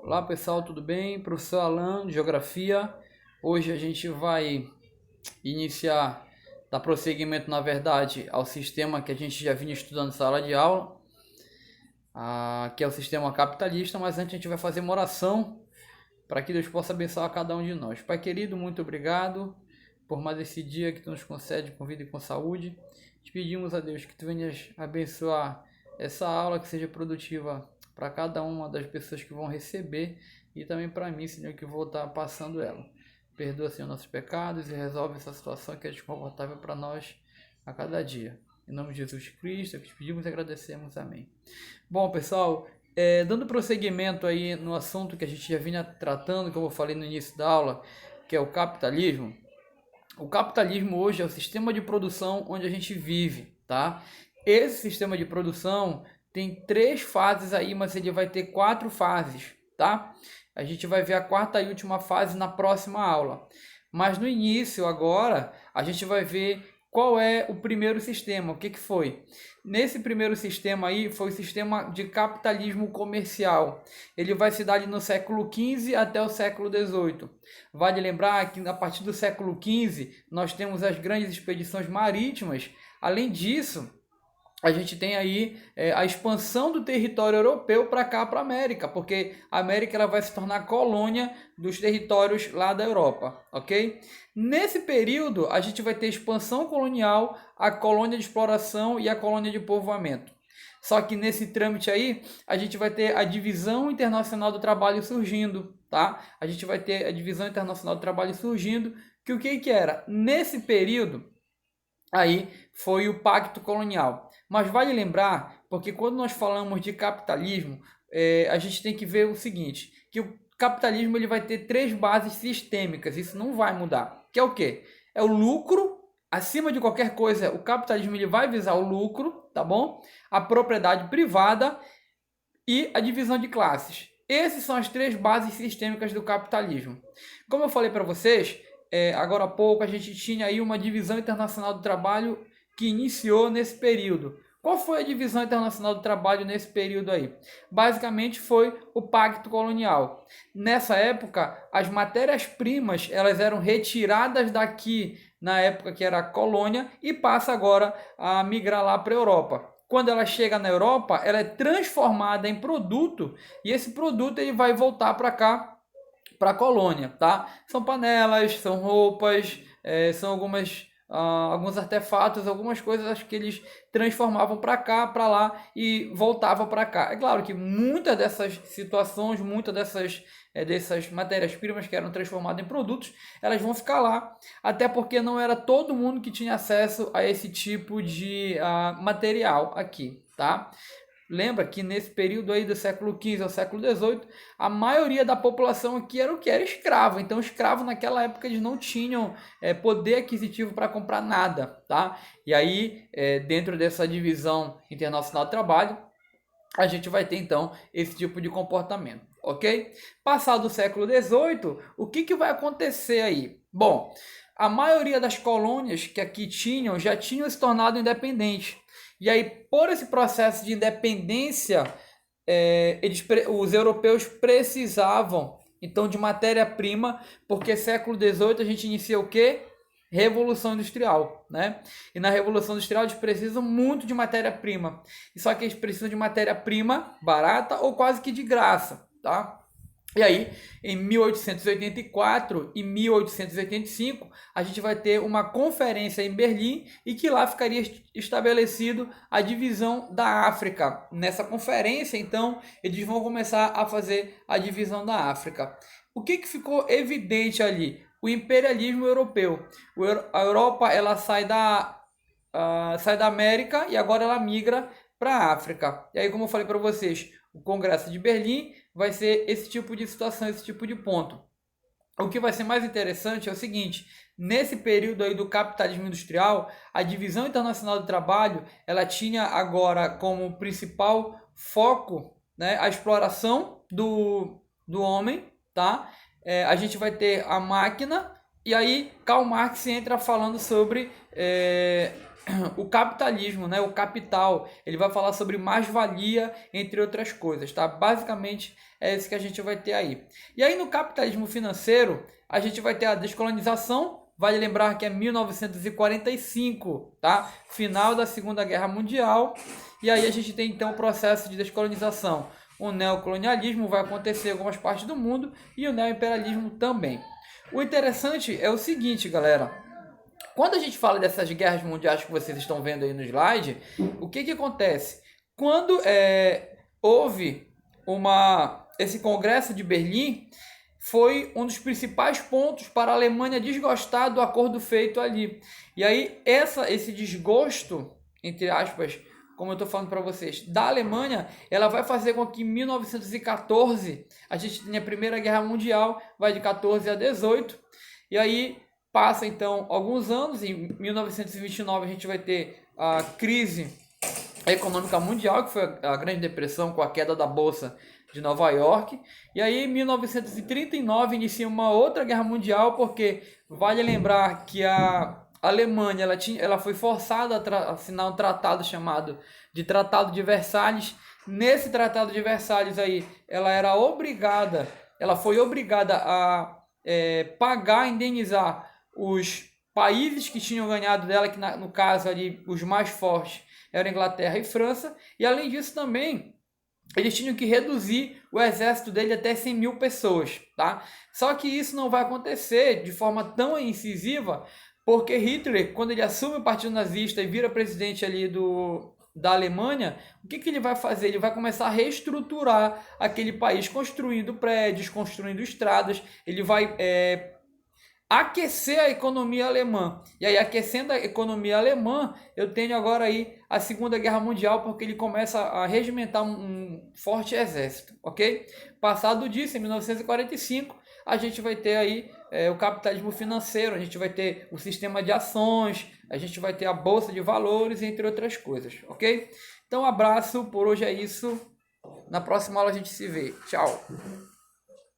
Olá pessoal, tudo bem? Professor Alan, de Geografia. Hoje a gente vai iniciar, dar prosseguimento na verdade ao sistema que a gente já vinha estudando na sala de aula, que é o sistema capitalista, mas antes a gente vai fazer uma oração para que Deus possa abençoar cada um de nós. Pai querido, muito obrigado por mais esse dia que tu nos concede com vida e com saúde. Te pedimos a Deus que tu venhas abençoar essa aula, que seja produtiva para cada uma das pessoas que vão receber e também para mim, Senhor, que vou estar passando ela. Perdoa, Senhor, nossos pecados e resolve essa situação que é desconfortável para nós a cada dia. Em nome de Jesus Cristo, é que te pedimos e agradecemos. Amém. Bom, pessoal, dando prosseguimento aí no assunto que a gente já vinha tratando, como eu falei no início da aula, que é o capitalismo. O capitalismo hoje é o sistema de produção onde a gente vive, tá? Esse sistema de produção tem 3 fases aí, mas ele vai ter 4 fases, tá? A gente vai ver a quarta e última fase na próxima aula. Mas no início agora, a gente vai ver qual é o primeiro sistema, o que foi? Nesse primeiro sistema aí, foi o sistema de capitalismo comercial. Ele vai se dar ali no século XV até o século XVIII. Vale lembrar que a partir do século XV, nós temos as grandes expedições marítimas. Além disso, a gente tem aí a expansão do território europeu para cá, para a América, porque a América ela vai se tornar colônia dos territórios lá da Europa, ok? Nesse período, a gente vai ter expansão colonial, a colônia de exploração e a colônia de povoamento. Só que nesse trâmite aí, a gente vai ter a divisão internacional do trabalho surgindo, tá? A gente vai ter a divisão internacional do trabalho surgindo, que o que era? Nesse período, aí foi o pacto colonial. Mas vale lembrar, porque quando nós falamos de capitalismo, a gente tem que ver o seguinte, que o capitalismo ele vai ter 3 bases sistêmicas, isso não vai mudar. Que é o quê? É o lucro, acima de qualquer coisa, o capitalismo ele vai visar o lucro, tá bom? A propriedade privada e a divisão de classes. Essas são as 3 bases sistêmicas do capitalismo. Como eu falei para vocês, agora há pouco a gente tinha aí uma divisão internacional do trabalho que iniciou nesse período. Qual foi a divisão internacional do trabalho nesse período aí? Basicamente foi o pacto colonial. Nessa época, as matérias-primas elas eram retiradas daqui na época que era a colônia e passa agora a migrar lá para a Europa. Quando ela chega na Europa, ela é transformada em produto e esse produto ele vai voltar para cá, para a colônia, tá? São panelas, são roupas, são alguns artefatos, algumas coisas que eles transformavam para cá, para lá e voltavam para cá. É claro que muitas dessas situações, muitas dessas matérias-primas que eram transformadas em produtos, elas vão ficar lá, até porque não era todo mundo que tinha acesso a esse tipo de material aqui, tá? Lembra que nesse período aí do século XV ao século XVIII, a maioria da população aqui era o que? Era escravo. Então, escravo naquela época eles não tinham poder aquisitivo para comprar nada, tá? E aí, dentro dessa divisão internacional do trabalho, a gente vai ter então esse tipo de comportamento, ok? Passado o século XVIII, o que vai acontecer aí? Bom, a maioria das colônias que aqui tinham já tinham se tornado independentes. E aí, por esse processo de independência, os europeus precisavam, então, de matéria-prima, porque século XVIII a gente inicia o quê? Revolução Industrial, né? E na Revolução Industrial eles precisam muito de matéria-prima. Só que eles precisam de matéria-prima barata ou quase que de graça, tá? E aí, em 1884 e 1885, a gente vai ter uma conferência em Berlim e que lá ficaria estabelecido a divisão da África. Nessa conferência, então, eles vão começar a fazer a divisão da África. O que ficou evidente ali? O imperialismo europeu. A Europa ela sai da América e agora ela migra para a África. E aí, como eu falei para vocês, o Congresso de Berlim vai ser esse tipo de situação, esse tipo de ponto. O que vai ser mais interessante é o seguinte, nesse período aí do capitalismo industrial, a divisão internacional do trabalho, ela tinha agora como principal foco, né, a exploração do homem, tá? A gente vai ter a máquina, e aí Karl Marx entra falando sobre o capitalismo, né? O capital. Ele vai falar sobre mais-valia, entre outras coisas, tá? Basicamente é isso que a gente vai ter aí. E aí no capitalismo financeiro, a gente vai ter a descolonização. Vale lembrar que é 1945, tá? Final da Segunda Guerra Mundial. E aí a gente tem então o processo de descolonização. O neocolonialismo vai acontecer em algumas partes do mundo e o neoimperialismo também. O interessante é o seguinte, galera. Quando a gente fala dessas guerras mundiais que vocês estão vendo aí no slide, o que acontece? Quando houve esse Congresso de Berlim, foi um dos principais pontos para a Alemanha desgostar do acordo feito ali. E aí esse desgosto, entre aspas, como eu estou falando para vocês, da Alemanha, ela vai fazer com que em 1914 a gente tenha a Primeira Guerra Mundial, vai de 14 a 18, e aí passa então alguns anos, em 1929 a gente vai ter a crise econômica mundial, que foi a Grande Depressão com a queda da Bolsa de Nova York, e aí em 1939 inicia uma outra guerra mundial, porque vale lembrar que a Alemanha ela foi forçada a assinar um tratado chamado de Tratado de Versalhes. Nesse Tratado de Versalhes aí, ela foi obrigada a pagar, indenizar os países que tinham ganhado dela, que no caso ali os mais fortes eram Inglaterra e França, e além disso também eles tinham que reduzir o exército dele até 100 mil pessoas, tá? Só que isso não vai acontecer de forma tão incisiva, porque Hitler, quando ele assume o Partido Nazista e vira presidente ali da Alemanha, o que ele vai fazer? Ele vai começar a reestruturar aquele país, construindo prédios, construindo estradas, ele vai aquecer a economia alemã. E aí, aquecendo a economia alemã, eu tenho agora aí a Segunda Guerra Mundial, porque ele começa a regimentar um forte exército, ok? Passado disso, em 1945, a gente vai ter aí o capitalismo financeiro, a gente vai ter o sistema de ações, a gente vai ter a bolsa de valores, entre outras coisas, ok? Então, um abraço, por hoje é isso. Na próxima aula a gente se vê. Tchau!